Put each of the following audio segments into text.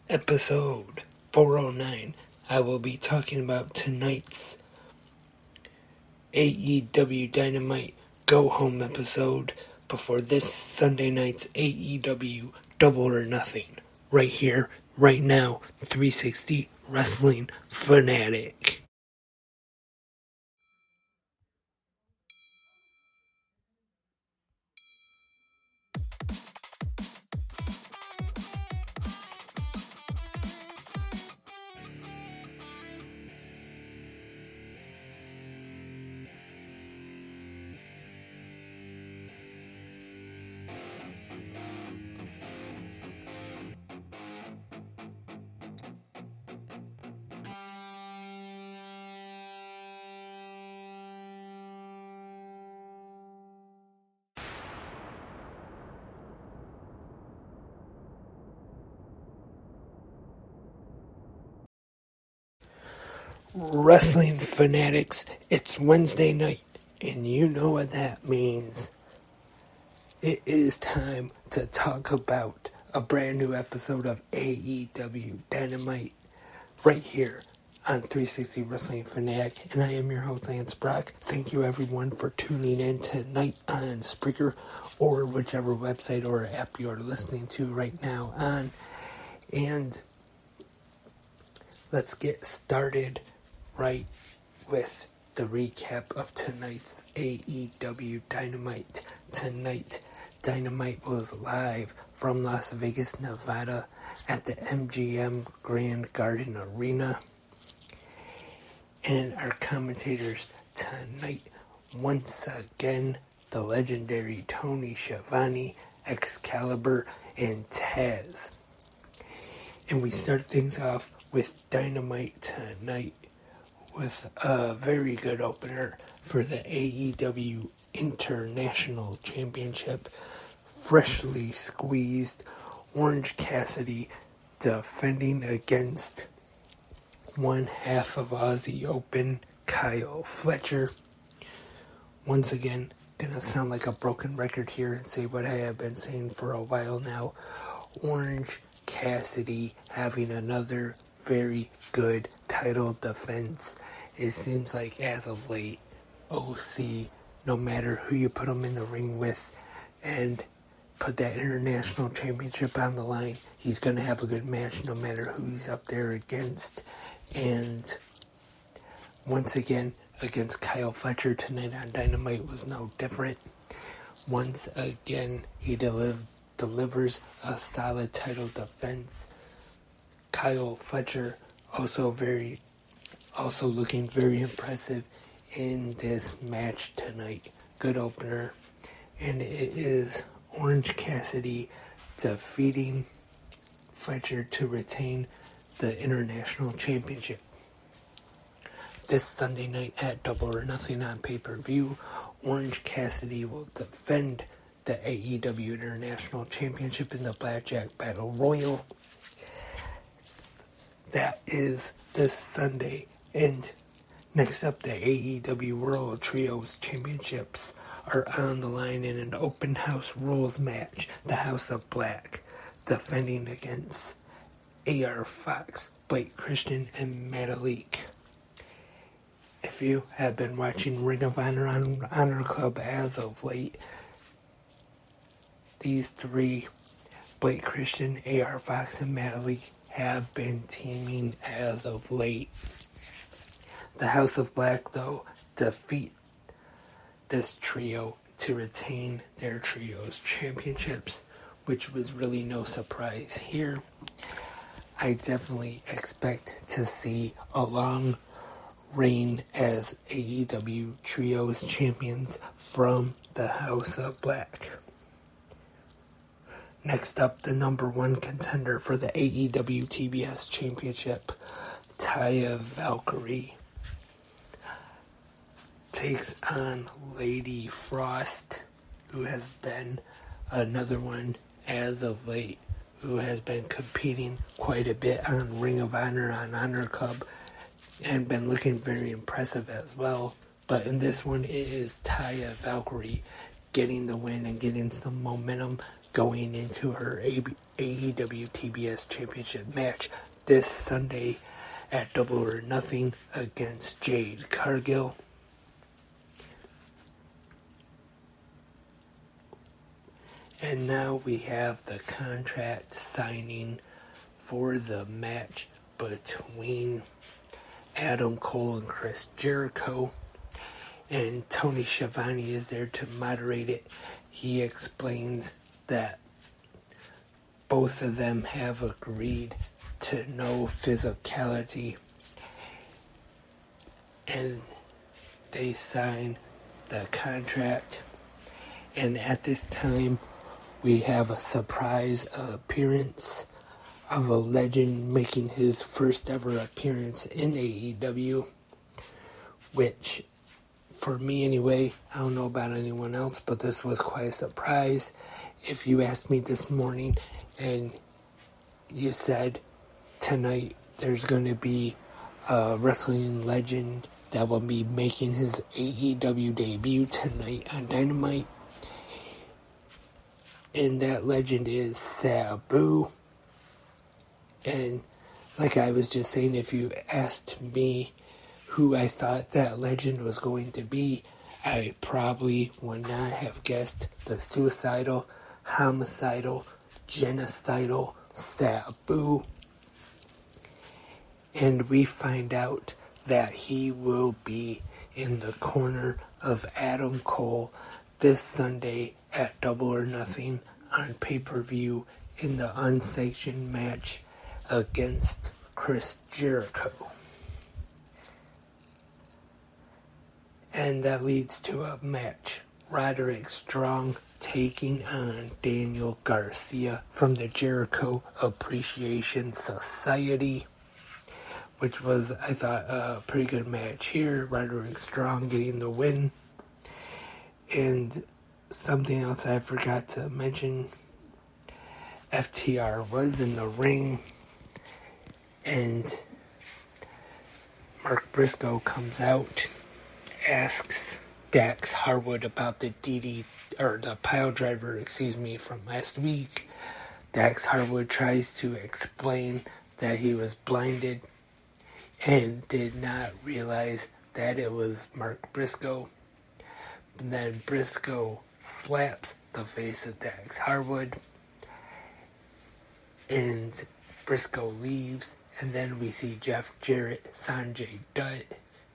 episode 409, I will be talking about tonight's AEW Dynamite Go Home episode before this Sunday night's AEW Double or Nothing. Right here, right now, 360 Wrestling Fanatic. Wrestling Fanatics, it's Wednesday night, and you know what that means. It is time to talk about a brand new episode of AEW Dynamite right here on 360 Wrestling Fanatic, and I am your host, Lance Brock. Thank you everyone for tuning in tonight on Spreaker or whichever website or app you are listening to right now on. And let's get started right with the recap of tonight's AEW Dynamite. Tonight, Dynamite was live from Las Vegas, Nevada at the MGM Grand Garden Arena. And our commentators tonight, once again, the legendary Tony Schiavone, Excalibur, and Taz. And we start things off with Dynamite tonight with a very good opener for the AEW International Championship. Freshly squeezed Orange Cassidy defending against one half of Aussie Open, Kyle Fletcher. Once again, gonna sound like a broken record here and say what I have been saying for a while now. Orange Cassidy having another very good title defense. It seems like as of late, OC, no matter who you put him in the ring with and put that international championship on the line, he's going to have a good match no matter who he's up there against. And once again, against Kyle Fletcher tonight on Dynamite was no different. Once again, he delivers a solid title defense. Kyle Fletcher also looking very impressive in this match tonight. Good opener. And it is Orange Cassidy defeating Fletcher to retain the International Championship. This Sunday night at Double or Nothing on pay-per-view, Orange Cassidy will defend the AEW International Championship in the Blackjack Battle Royal. That is this Sunday. And next up, the AEW World Trios Championships are on the line in an open house rules match. The House of Black defending against AR Fox, Blake Christian, and Metalik. If you have been watching Ring of Honor on Honor Club as of late, these three, Blake Christian, AR Fox, and Metalik, have been teaming as of late. The House of Black, though, defeat this trio to retain their trios championships, which was really no surprise here. I definitely expect to see a long reign as AEW trios champions from the House of Black. Next up, the number one contender for the AEW TBS Championship, Taya Valkyrie, takes on Lady Frost, who has been another one as of late, who has been competing quite a bit on Ring of Honor on Honor Club and been looking very impressive as well. But in this one, it is Taya Valkyrie getting the win and getting some momentum going into her AEW TBS Championship match this Sunday at Double or Nothing against Jade Cargill. And now we have the contract signing for the match between Adam Cole and Chris Jericho. And Tony Schiavone is there to moderate it. He explains that both of them have agreed to no physicality, and they sign the contract. And at this time, we have a surprise appearance of a legend making his first ever appearance in AEW, which, for me anyway, I don't know about anyone else, but this was quite a surprise. If you asked me this morning and you said tonight there's going to be a wrestling legend that will be making his AEW debut tonight on Dynamite, and that legend is Sabu. And like I was just saying, if you asked me who I thought that legend was going to be, I probably would not have guessed the suicidal, homicidal, genocidal Sabu. And we find out that he will be in the corner of Adam Cole this Sunday at Double or Nothing on pay-per-view in the unsanctioned match against Chris Jericho. And that leads to a match. Roderick Strong taking on Daniel Garcia from the Jericho Appreciation Society, which was, I thought, a pretty good match here. Roderick Strong getting the win. And something else I forgot to mention, FTR was in the ring, and Mark Briscoe comes out, asks Dax Harwood about the the pile driver, from last week. Dax Harwood tries to explain that he was blinded and did not realize that it was Mark Briscoe. And then Briscoe slaps the face of Dax Harwood, and Briscoe leaves. And then we see Jeff Jarrett, Sanjay Dutt,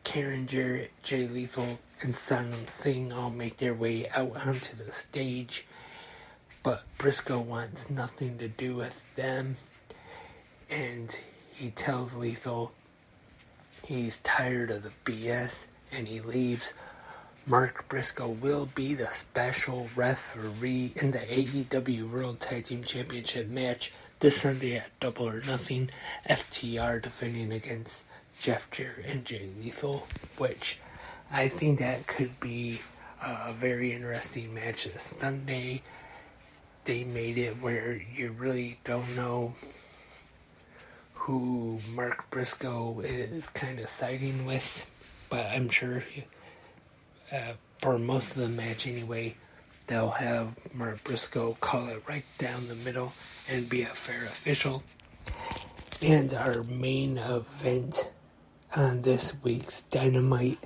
Karen Jarrett, Jay Lethal, and Sanam Singh all make their way out onto the stage. But Briscoe wants nothing to do with them, and he tells Lethal he's tired of the BS, and he leaves. Mark Briscoe will be the special referee in the AEW World Tag Team Championship match this Sunday at Double or Nothing. FTR defending against Jeff Jarrett and Jay Lethal, which I think that could be a very interesting match this Sunday. They made it where you really don't know who Mark Briscoe is kind of siding with, but I'm sure for most of the match anyway, they'll have Mark Briscoe call it right down the middle and be a fair official. And our main event on this week's Dynamite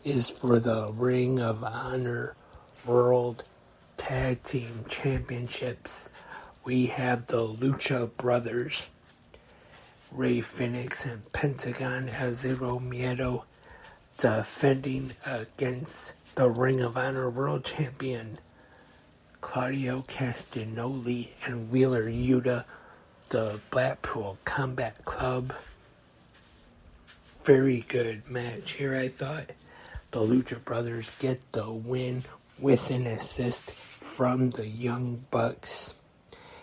is for the Ring of Honor World Tag Team Championships. We have the Lucha Brothers, Rey Fenix and Pentagon Azero Miedo, defending against the Ring of Honor World Champion Claudio Castagnoli and Wheeler Yuta, the Blackpool Combat Club. Very good match here, I thought. The Lucha Brothers get the win with an assist from the Young Bucks.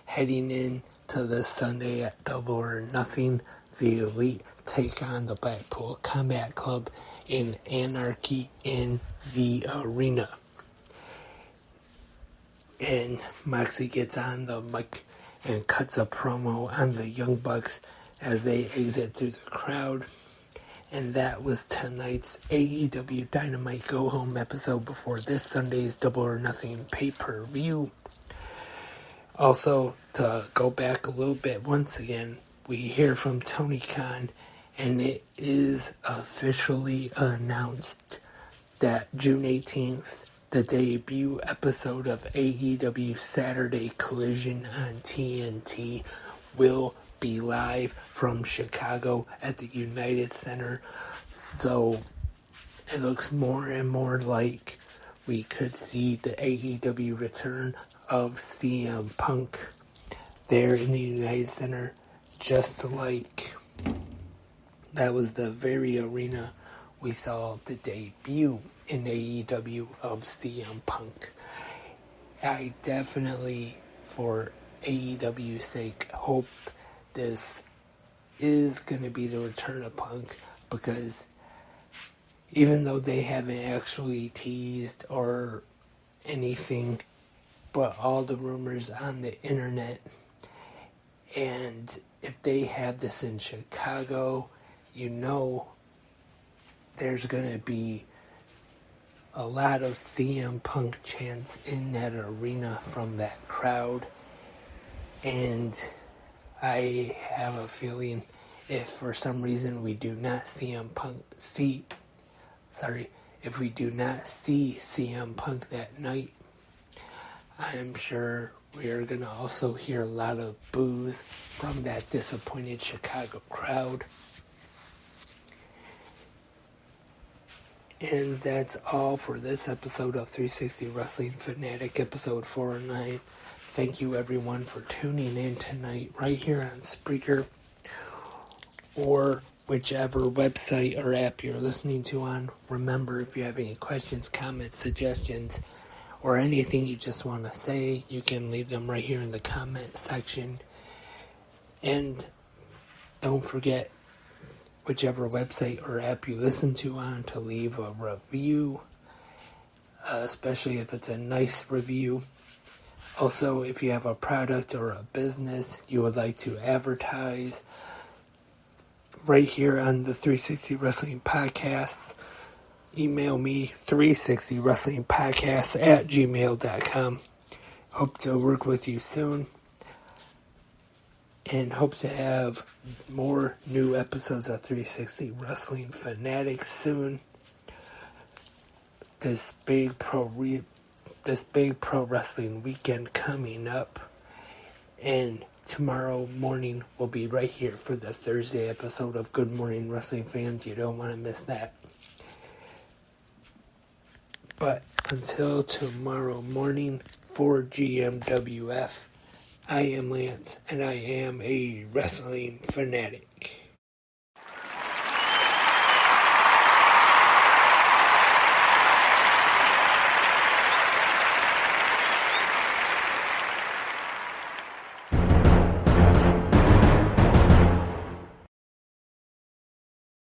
Heading in to this Sunday at Double or Nothing, the Elite take on the Blackpool Combat Club in Anarchy in the Arena. And Moxley gets on the mic and cuts a promo on the Young Bucks as they exit through the crowd. And that was tonight's AEW Dynamite Go Home episode before this Sunday's Double or Nothing pay-per-view. Also, to go back a little bit, once again, we hear from Tony Khan, and it is officially announced that June 18th, the debut episode of AEW Saturday Collision on TNT will be live from Chicago at the United Center. So it looks more and more like we could see the AEW return of CM Punk there in the United Center, just like that was the very arena we saw the debut in AEW of CM Punk. I definitely, for AEW's sake, hope this is going to be the return of Punk, because even though they haven't actually teased or anything, but all the rumors on the internet, and if they have this in Chicago, you know there's going to be a lot of CM Punk chants in that arena from that crowd. And I have a feeling if for some reason we do not if we do not see CM Punk that night, I am sure we are going to also hear a lot of boos from that disappointed Chicago crowd. And that's all for this episode of 360 Wrestling Fanatic, episode 409. Thank you everyone for tuning in tonight right here on Spreaker, or whichever website or app you're listening to on. Remember, if you have any questions, comments, suggestions, or anything you just want to say, you can leave them right here in the comment section. And don't forget, whichever website or app you listen to on, to leave a review, especially if it's a nice review. Also, if you have a product or a business you would like to advertise right here on the 360 Wrestling Podcast, email me 360wrestlingpodcast@gmail.com. Hope to work with you soon, and hope to have more new episodes of 360 Wrestling Fanatic soon. This big pro wrestling weekend coming up, and tomorrow morning we'll be right here for the Thursday episode of Good Morning Wrestling Fans. You don't want to miss that. But until tomorrow morning, for GMWF, I am Lance, and I am a wrestling fanatic.